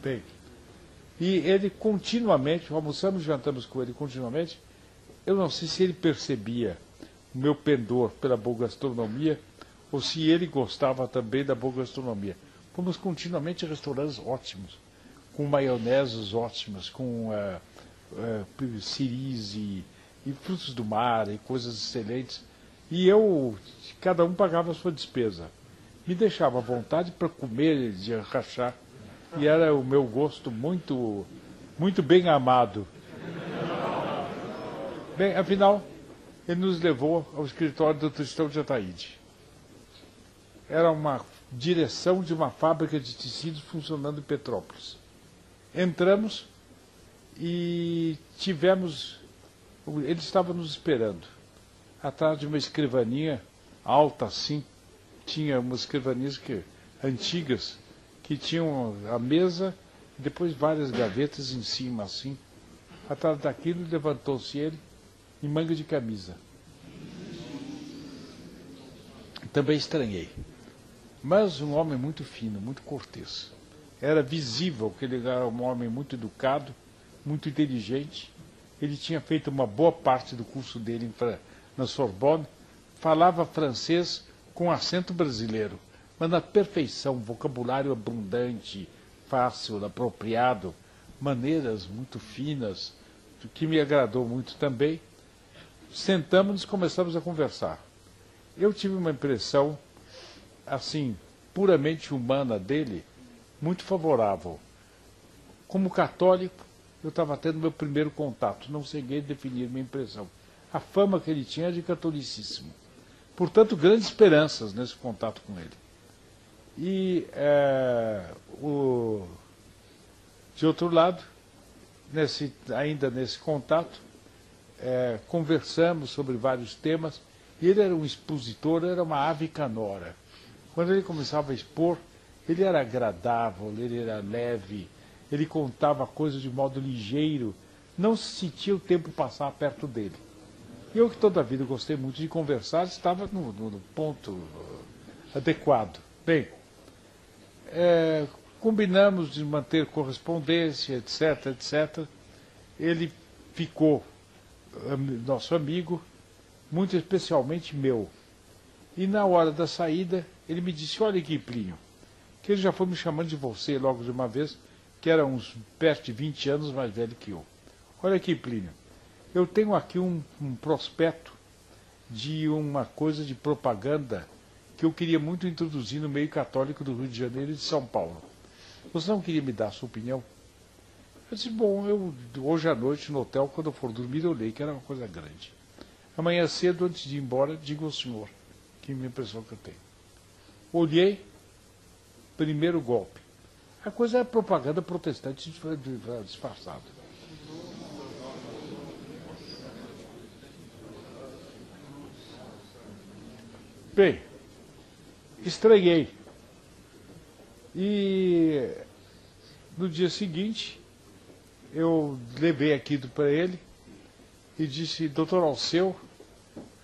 Bem, e ele continuamente, almoçamos e jantamos com ele continuamente, eu não sei se ele percebia o meu pendor pela boa gastronomia ou se ele gostava também da boa gastronomia. Fomos continuamente a restaurantes ótimos, com maioneses ótimas, com siris e frutos do mar e coisas excelentes. E cada um pagava a sua despesa. Me deixava à vontade para comer, de rachar. E era o meu gosto muito, muito bem amado. Bem, afinal, ele nos levou ao escritório do Tristão de Ataíde. Era uma direção de uma fábrica de tecidos funcionando em Petrópolis. Entramos e tivemos... Ele estava nos esperando. Atrás de uma escrivaninha alta assim, tinha umas escrivaninhas antigas, que tinham a mesa e depois várias gavetas em cima assim. Atrás daquilo levantou-se ele em manga de camisa. Também estranhei. Mas um homem muito fino, muito cortês. Era visível que ele era um homem muito educado, muito inteligente. Ele tinha feito uma boa parte do curso dele na Sorbonne, falava francês com acento brasileiro, mas na perfeição, vocabulário abundante, fácil, apropriado, maneiras muito finas, o que me agradou muito também. Sentamos e começamos a conversar. Eu tive uma impressão, assim, puramente humana dele, muito favorável. Como católico, eu estava tendo meu primeiro contato, não cheguei a definir minha impressão. A fama que ele tinha é de catolicíssimo. Portanto, grandes esperanças nesse contato com ele. E, de outro lado, ainda nesse contato, conversamos sobre vários temas, e ele era um expositor, era uma ave canora. Quando ele começava a expor, ele era agradável, ele era leve, ele contava coisas de modo ligeiro, não se sentia o tempo passar perto dele. Eu, que toda a vida gostei muito de conversar, estava no ponto adequado. Bem, combinamos de manter correspondência, etc, etc. Ele ficou nosso amigo, muito especialmente meu. E na hora da saída, ele me disse, olha aqui, Plínio, que ele já foi me chamando de você logo de uma vez, que era uns perto de 20 anos mais velho que eu. Olha aqui, Plínio, eu tenho aqui um prospecto de uma coisa de propaganda que eu queria muito introduzir no meio católico do Rio de Janeiro e de São Paulo. Você não queria me dar a sua opinião? Eu disse, bom, hoje à noite no hotel, quando eu for dormir, eu leio, que era uma coisa grande. Amanhã cedo, antes de ir embora, digo ao senhor, que é a impressão que eu tenho. Olhei, primeiro golpe. A coisa é propaganda protestante disfarçada. Bem, estranhei. E no dia seguinte, eu levei aquilo para ele e disse, doutor Alceu,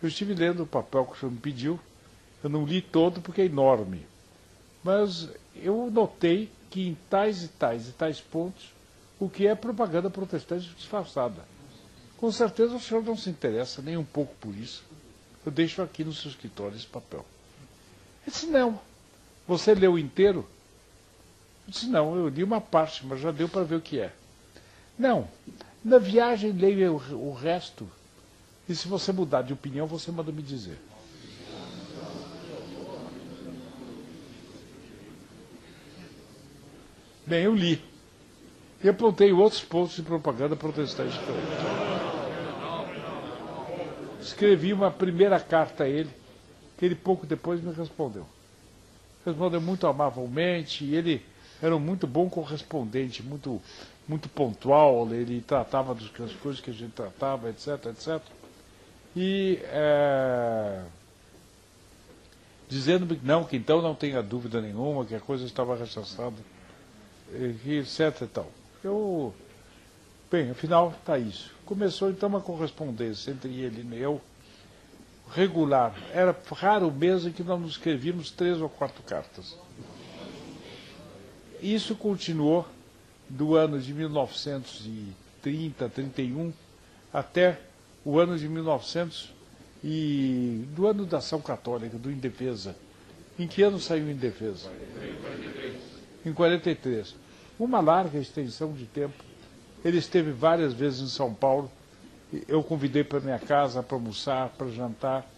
eu estive lendo o papel que o senhor me pediu, eu não li todo porque é enorme, mas eu notei que em tais e tais pontos, o que é propaganda protestante disfarçada. Com certeza o senhor não se interessa nem um pouco por isso. Eu deixo aqui no seu escritório esse papel. Ele disse, não. Você leu inteiro? Eu disse, não, eu li uma parte, mas já deu para ver o que é. Não, na viagem leia o resto, e se você mudar de opinião, você manda me dizer. Bem, eu li. E apontei outros pontos de propaganda protestante para ele. Escrevi uma primeira carta a ele, que ele pouco depois me respondeu. Respondeu muito amavelmente, e ele era um muito bom correspondente, muito pontual, ele tratava das coisas que a gente tratava, etc, etc. E dizendo-me que não, que então não tenha dúvida nenhuma, que a coisa estava rechaçada, etc e tal. Bem, afinal, está isso. Começou então uma correspondência entre ele e eu, regular. Era raro mesmo que nós nos escrevíamos 3 ou 4 cartas. Isso continuou do ano de 1930, 31, até o ano de 1900, do ano da ação católica, do Indefesa. Em que ano saiu Indefesa? Em 43. Uma larga extensão de tempo. Ele esteve várias vezes em São Paulo. Eu convidei para minha casa para almoçar, para jantar.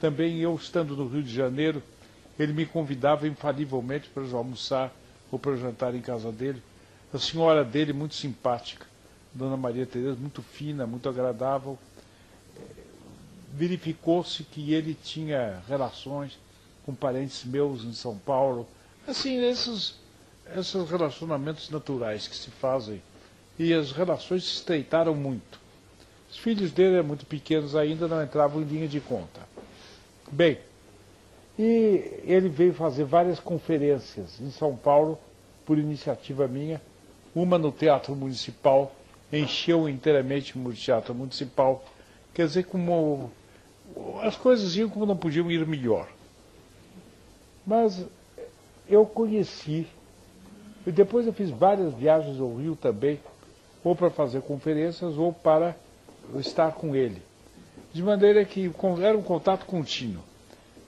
Também eu, estando no Rio de Janeiro, ele me convidava infalivelmente para almoçar ou para jantar em casa dele. A senhora dele, muito simpática, Dona Maria Tereza, muito fina, muito agradável. Verificou-se que ele tinha relações com parentes meus em São Paulo. Assim, esses relacionamentos naturais que se fazem. E as relações se estreitaram muito. Os filhos dele eram muito pequenos ainda, não entravam em linha de conta. Bem, e ele veio fazer várias conferências em São Paulo, por iniciativa minha, uma no Teatro Municipal, encheu inteiramente o Teatro Municipal, quer dizer, como as coisas iam como não podiam ir melhor. Mas eu conheci, e depois eu fiz várias viagens ao Rio também, ou para fazer conferências, ou para estar com ele. De maneira que era um contato contínuo.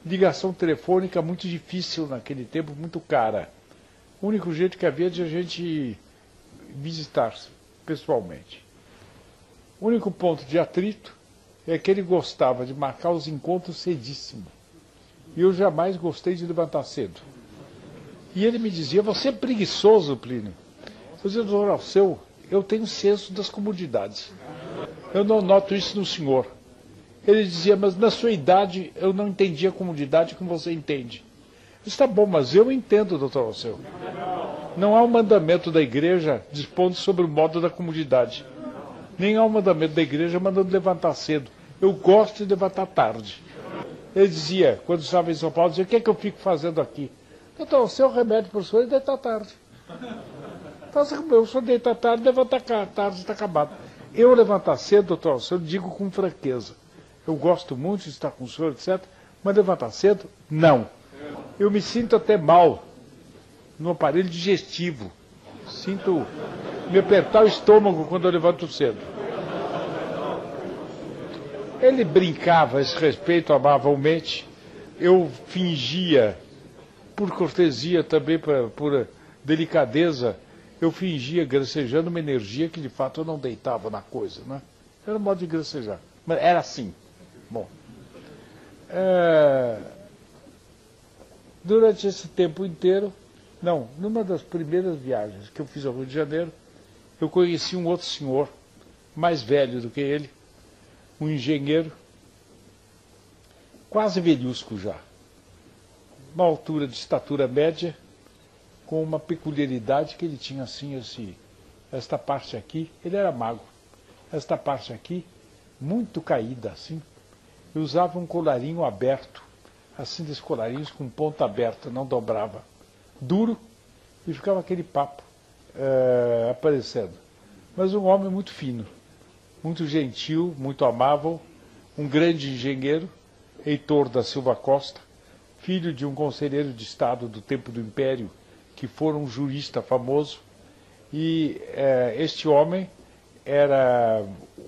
Ligação telefônica muito difícil naquele tempo, muito cara. O único jeito que havia de a gente visitar-se pessoalmente. O único ponto de atrito é que ele gostava de marcar os encontros cedíssimo. E eu jamais gostei de levantar cedo. E ele me dizia, você é preguiçoso, Plínio. Eu dizia, doutor Alceu, eu tenho senso das comodidades. Eu não noto isso no senhor. Ele dizia, mas na sua idade eu não entendia a comodidade como você entende. Está bom, mas eu entendo, doutor Alceu. Não há um mandamento da igreja dispondo sobre o modo da comodidade. Nem há um mandamento da igreja mandando levantar cedo. Eu gosto de levantar tarde. Ele dizia, quando estava em São Paulo, dizia, o que é que eu fico fazendo aqui? Doutor Alceu, remédio para o senhor é deitar tarde. Eu só deitar tarde, levantar tarde, está acabado. Eu levantar cedo, doutor Alceu, digo com franqueza. Eu gosto muito de estar com o senhor, etc. Mas levantar cedo, não. Eu me sinto até mal no aparelho digestivo. Sinto me apertar o estômago quando eu levanto cedo. Ele brincava a esse respeito amavelmente. Eu fingia, por cortesia também, por delicadeza, eu fingia gracejando uma energia que de fato eu não deitava na coisa, né? Era um modo de gracejar. Mas era assim. Bom. Durante esse tempo inteiro, não, numa das primeiras viagens que eu fiz ao Rio de Janeiro, eu conheci um outro senhor, mais velho do que ele, um engenheiro, quase velhusco já, uma altura de estatura média, com uma peculiaridade que ele tinha assim, esta parte aqui, ele era magro, esta parte aqui, muito caída assim, e usava um colarinho aberto, assim desses colarinhos com ponta aberta, não dobrava, duro, e ficava aquele papo aparecendo. Mas um homem muito fino, muito gentil, muito amável, um grande engenheiro, Heitor da Silva Costa, filho de um conselheiro de Estado do tempo do Império, que foi um jurista famoso, e este homem era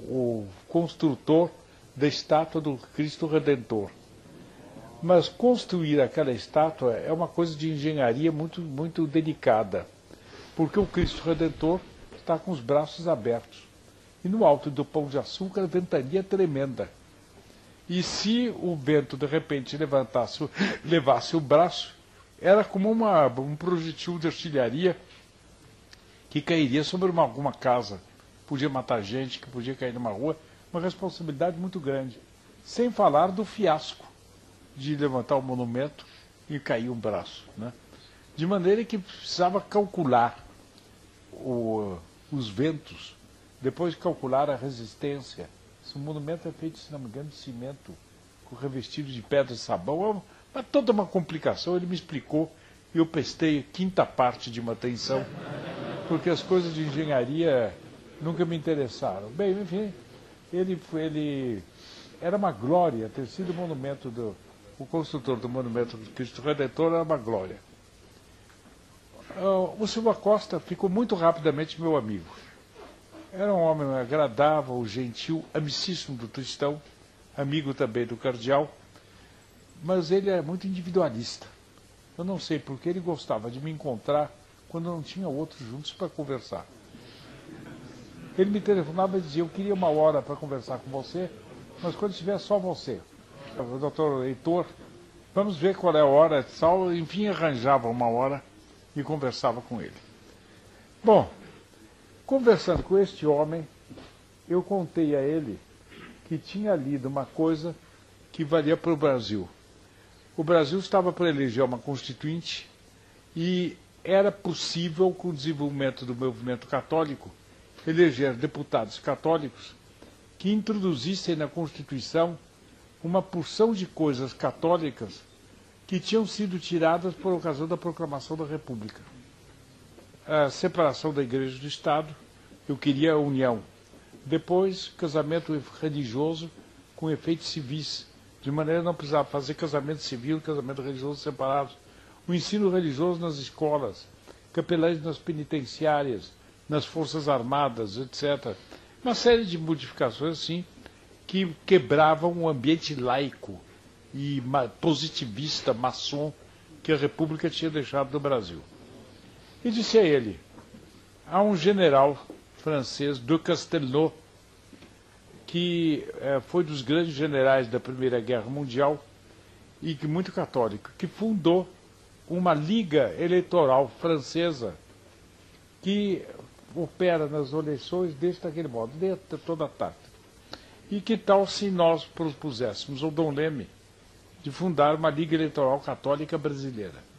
o construtor da estátua do Cristo Redentor. Mas construir aquela estátua é uma coisa de engenharia muito, muito delicada, porque o Cristo Redentor está com os braços abertos. E no alto do Pão de Açúcar, ventania tremenda. E se o vento, de repente, levasse o braço, era como um projetil de artilharia que cairia sobre alguma casa. Podia matar gente, que podia cair numa rua. Uma responsabilidade muito grande. Sem falar do fiasco de levantar o monumento e cair um braço, né? De maneira que precisava calcular os ventos, depois calcular a resistência. Esse monumento é feito, se não me engano, de cimento, com revestido de pedra e sabão. Mas toda uma complicação. Ele me explicou e eu prestei quinta parte de uma atenção, porque as coisas de engenharia nunca me interessaram. Bem, enfim, ele era uma glória ter sido o construtor do monumento do Cristo Redentor era uma glória. O Silva Costa ficou muito rapidamente meu amigo. Era um homem agradável, gentil, amicíssimo do Tristão, amigo também do cardeal, mas ele é muito individualista. Eu não sei porque ele gostava de me encontrar quando não tinha outros juntos para conversar. Ele me telefonava e dizia: eu queria uma hora para conversar com você, mas quando tiver só você. O doutor Heitor, vamos ver qual é a hora, tal. Enfim, arranjava uma hora e conversava com ele. Bom, conversando com este homem, eu contei a ele que tinha lido uma coisa que valia para o Brasil. O Brasil estava para eleger uma constituinte e era possível, com o desenvolvimento do movimento católico, eleger deputados católicos que introduzissem na Constituição uma porção de coisas católicas que tinham sido tiradas por ocasião da proclamação da República. A separação da Igreja do Estado, eu queria a união. Depois, casamento religioso com efeitos civis, de maneira que não precisava fazer casamento civil e casamento religioso separados. O ensino religioso nas escolas, capelães nas penitenciárias, nas forças armadas, etc. Uma série de modificações, assim, que quebravam o ambiente laico e positivista, maçom, que a República tinha deixado no Brasil. E disse a ele: há um general francês, de Castelnau, que foi dos grandes generais da Primeira Guerra Mundial e que muito católico, que fundou uma liga eleitoral francesa que opera nas eleições daquele modo, dentro de toda a tática. E que tal se nós propuséssemos ao Dom Leme de fundar uma liga eleitoral católica brasileira?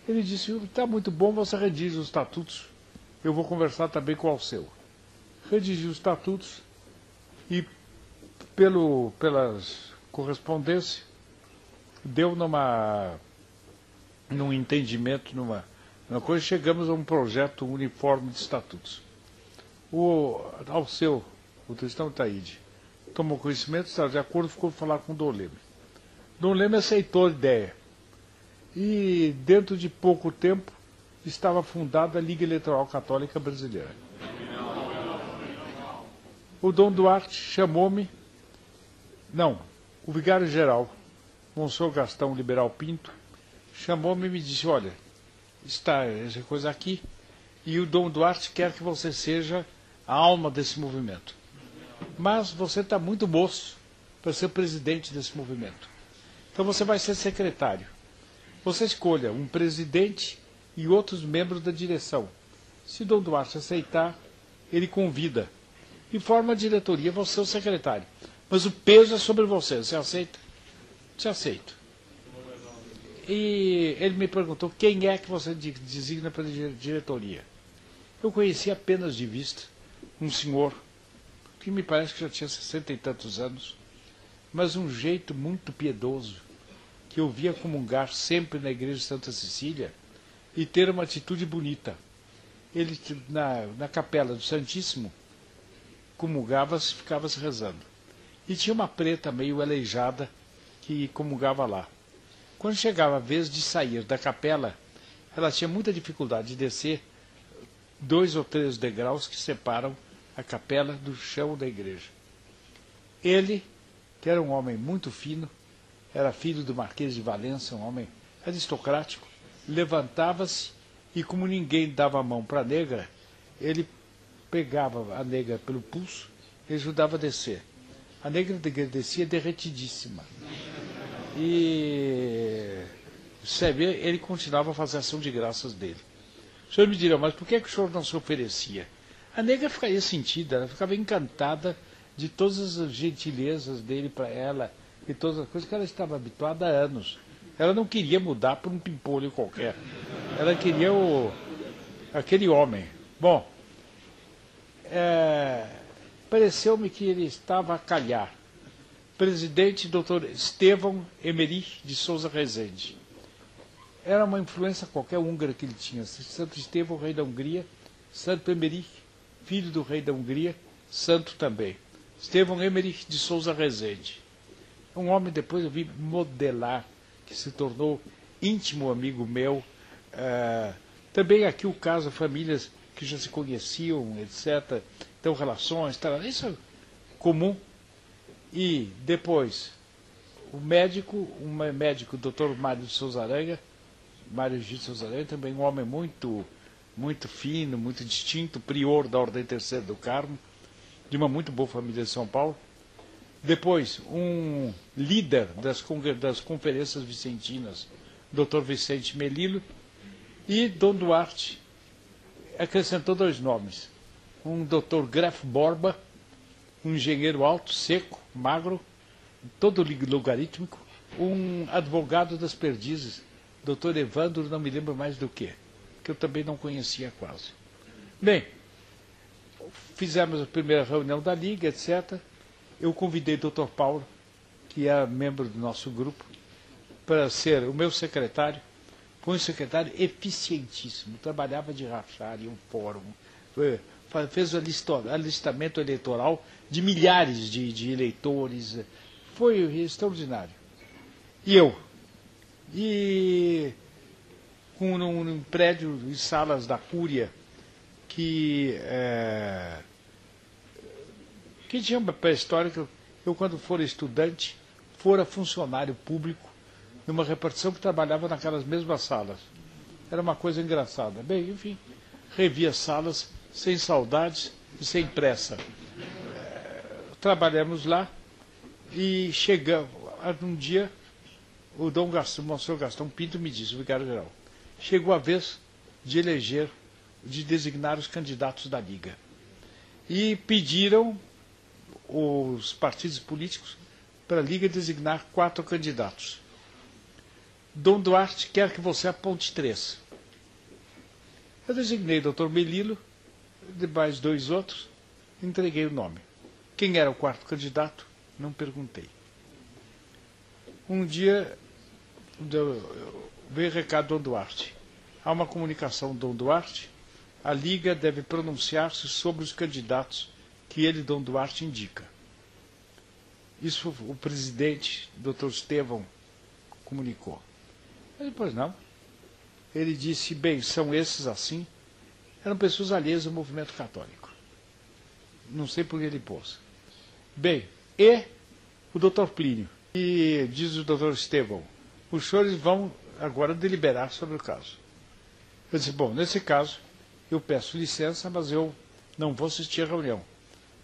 Ele disse: está muito bom, você redige os estatutos, eu vou conversar também com o Alceu. Redigi os estatutos e, pelas correspondência, deu num entendimento, numa coisa, chegamos a um projeto uniforme de estatutos. O Alceu, o Tristão Taide, tomou conhecimento, estava de acordo, ficou falar com o Dom Leme. Dom Leme aceitou a ideia. E, dentro de pouco tempo, estava fundada a Liga Eleitoral Católica Brasileira. O Dom Duarte chamou-me Não, o vigário-geral, Monsenhor Gastão Liberal Pinto, chamou-me e me disse, olha, está essa coisa aqui, e o Dom Duarte quer que você seja a alma desse movimento. Mas você está muito moço para ser presidente desse movimento. Então você vai ser secretário. Você escolha um presidente e outros membros da direção. Se o Dom Duarte aceitar, ele convida. E forma a diretoria, você é o secretário. Mas o peso é sobre você. Você aceita? Você aceita. E ele me perguntou quem é que você designa para a diretoria. Eu conheci apenas de vista um senhor que me parece que já tinha 60 e tantos anos, mas um jeito muito piedoso, que eu via comungar sempre na igreja de Santa Cecília e ter uma atitude bonita. Ele, na capela do Santíssimo, comungava-se, ficava-se rezando. E tinha uma preta meio aleijada que comungava lá. Quando chegava a vez de sair da capela, ela tinha muita dificuldade de descer 2 ou 3 degraus que separam a capela do chão da igreja. Ele, que era um homem muito fino, era filho do Marquês de Valença, um homem aristocrático, levantava-se e, como ninguém dava a mão para a negra, ele pegava a negra pelo pulso e ajudava a descer. A negra descia derretidíssima. E ele continuava a fazer ação de graças dele. O senhor me dirá, mas por que o senhor não se oferecia? A negra ficaria sentida, ela ficava encantada de todas as gentilezas dele para ela e todas as coisas que ela estava habituada há anos. Ela não queria mudar por um pimpolho qualquer. Ela queria aquele homem. Bom, pareceu-me que ele estava a calhar. Presidente Dr. Estevão Emerich de Souza Rezende. Era uma influência qualquer húngara que ele tinha. Santo Estevão, rei da Hungria, Santo Emerich, filho do rei da Hungria, santo também. Estevão Emerich de Souza Rezende. Um homem, depois eu vi modelar, que se tornou íntimo amigo meu. Também aqui o caso, famílias que já se conheciam, etc. Então, relações, tal, isso é comum. E depois, um médico, Dr. Mário de Souza Aranha, Mário Gil de Souza Aranha, também um homem muito fino, muito distinto, prior da Ordem Terceira do Carmo, de uma muito boa família de São Paulo. Depois, um líder das conferências vicentinas, Dr. Vicente Melilo, e Dom Duarte acrescentou 2 nomes. Um Dr. Graf Borba, um engenheiro alto, seco, magro, todo logarítmico, um advogado das perdizes, Dr. Evandro, não me lembro mais do que eu também não conhecia quase. Bem, fizemos a primeira reunião da Liga, etc. Eu convidei o Dr. Paulo, que é membro do nosso grupo, para ser o meu secretário. Foi um secretário eficientíssimo, trabalhava de rachar em um fórum, fez o alistamento eleitoral de milhares de eleitores, foi extraordinário. E eu, com um prédio em salas da Cúria, que tinha uma pré-história que eu, quando for estudante, fora funcionário público numa repartição que trabalhava naquelas mesmas salas. Era uma coisa engraçada. Bem, enfim, revi as salas sem saudades e sem pressa. Trabalhamos lá e chegamos. Um dia, o Monsenhor Gastão Pinto me disse, o vigário-geral, chegou a vez de designar os candidatos da Liga. E pediram os partidos políticos para a Liga designar 4 candidatos. Dom Duarte quer que você aponte 3. Eu designei o Dr. Melilo, de mais 2 outros, entreguei o nome. Quem era o 4º candidato? Não perguntei. Um dia veio recado do Dom Duarte. Há uma comunicação do Dom Duarte, a Liga deve pronunciar-se sobre os candidatos que ele, Dom Duarte, indica. Isso o presidente, Dr. Estevão, comunicou. Ele, pois não. Ele disse, bem, são esses assim, eram pessoas alheias ao movimento católico. Não sei por que ele pôs. Bem, e o doutor Plínio. E diz o doutor Estevão, os senhores vão agora deliberar sobre o caso. Eu disse, bom, nesse caso, eu peço licença, mas eu não vou assistir à reunião,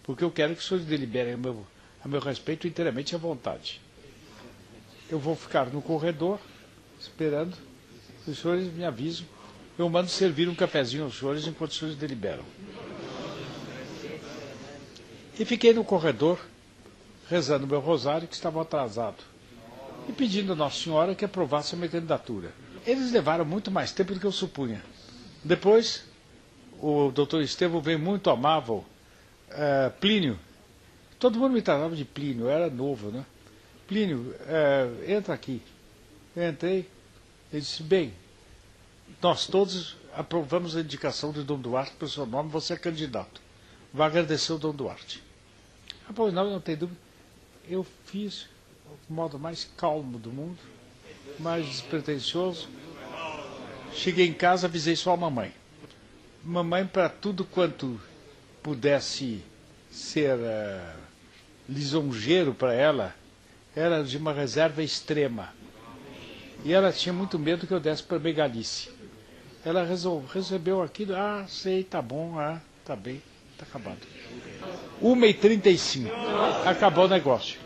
porque eu quero que os senhores deliberem a meu respeito inteiramente à vontade. Eu vou ficar no corredor, esperando, os senhores me avisam, eu mando servir um cafezinho aos senhores enquanto os senhores deliberam. E fiquei no corredor, rezando meu rosário, que estava atrasado, e pedindo a Nossa Senhora que aprovasse a minha candidatura. Eles levaram muito mais tempo do que eu supunha. Depois, o doutor Estevão veio muito amável, Plínio, todo mundo me tratava de Plínio, eu era novo, né? Plínio, entra aqui. Eu entrei, ele disse, bem, nós todos aprovamos a indicação de Dom Duarte pelo seu nome, você é candidato. Vai agradecer o Dom Duarte. Ah, pois não tem dúvida. Eu fiz o modo mais calmo do mundo, mais despretensioso. Cheguei em casa, avisei só a mamãe. Mamãe, para tudo quanto pudesse ser lisonjeiro para ela, era de uma reserva extrema. E ela tinha muito medo que eu desse para Megalice. Ela recebeu aquilo, sei, tá bom, tá bem, tá acabado. 1h35, acabou o negócio.